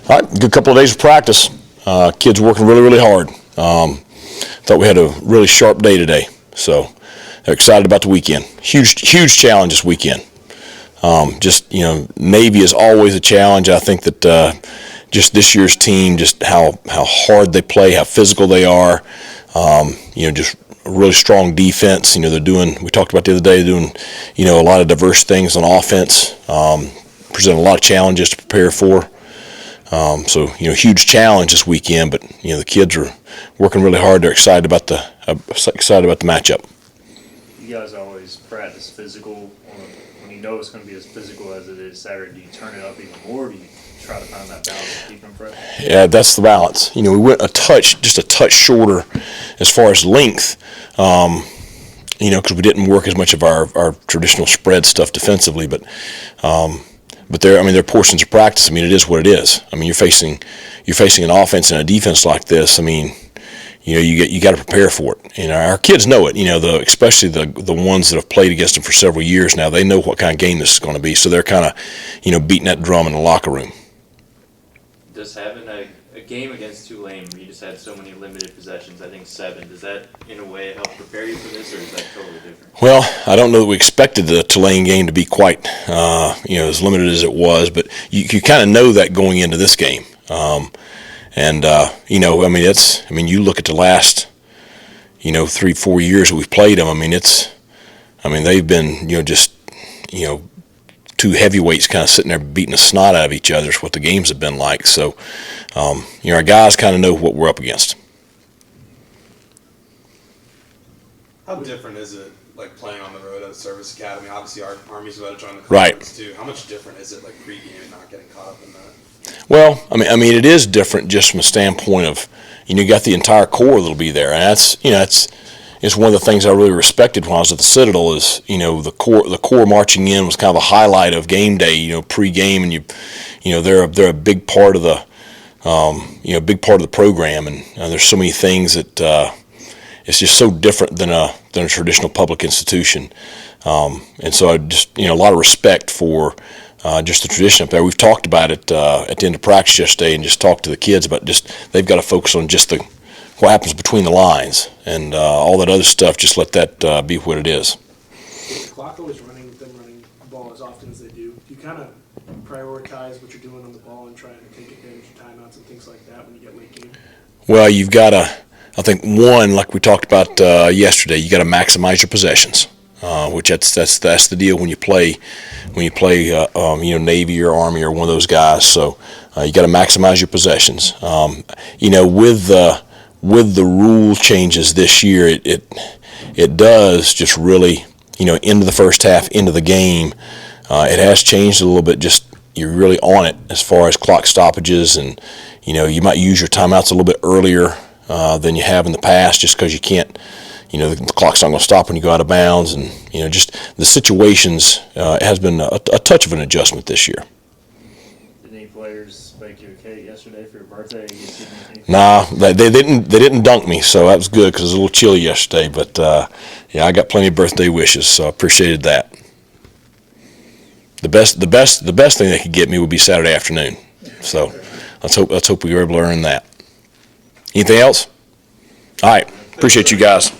All right, good couple of days of practice. Kids working really, really hard. Thought we had a really sharp day today, so they're excited about the weekend. Huge challenge this weekend. Navy is always a challenge. I think that just this year's team, just how hard they play, how physical they are. Just a really strong defense. They're doing. We talked about the other day, doing a lot of diverse things on offense. Present a lot of challenges to prepare for. Huge challenge this weekend, but the kids are working really hard. They're excited about the matchup. You guys always practice physical. When you know it's going to be as physical as it is Saturday, do you turn it up even more? Do you try to find that balance to keep them fresh? Yeah, that's the balance. We went just a touch shorter as far as length. Because we didn't work as much of our traditional spread stuff defensively, but there are portions of practice. It is what it is. You're facing an offense and a defense like this. You got to prepare for it. Our kids know it. Especially the ones that have played against them for several years now. They know what kind of game this is going to be. So they're kind of, beating that drum in the locker room. Does having a game against Tulane where you just had so many limited possessions, I think 7, does that in a way help prepare you for this, or is that totally different? Well, I don't know that we expected the Tulane game to be quite as limited as it was, but you kind of know that going into this game. You look at the last 3-4 years that we've played them. They've been two heavyweights kind of sitting there beating the snot out of each other is what the games have been like. So, our guys kind of know what we're up against. How different is it, like, playing on the road at a service academy? Obviously, our Army's about to join the Right. conference, too. How much different is it, like, pregame and not getting caught up in that? Well, it is different just from a standpoint of, you got the entire corps that'll be there, and it's one of the things I really respected when I was at the Citadel is, the corps marching in was kind of a highlight of game day, pregame, and they're a big part of the, big part of the program, and there's so many things that it's just so different than a traditional public institution, and so I just a lot of respect for just the tradition up there. We've talked about it at the end of practice yesterday, and just talked to the kids about just they've got to focus on just what happens between the lines, and all that other stuff. Just let that be what it is. With the clock always running, with them running the ball as often as they do, you kind of prioritize what you're doing on the ball and trying to take advantage of timeouts and things like that when you get late game? Well, you've got to. I think one, like we talked about yesterday, you got to maximize your possessions, which that's the deal when you play Navy or Army or one of those guys. So you got to maximize your possessions. With the rule changes this year, it does just really into the first half, into the game, it has changed a little bit. Just you're really on it as far as clock stoppages, and you might use your timeouts a little bit earlier than you have in the past, just because you can't. The clock's not going to stop when you go out of bounds, and just the situations has been a touch of an adjustment this year. Did any players bake you a cake yesterday for your birthday? Nah, they didn't dunk me, so that was good because it was a little chilly yesterday. But I got plenty of birthday wishes, so I appreciated that. The best thing they could get me would be Saturday afternoon. So let's hope we were able to earn that. Anything else? All right, appreciate you guys.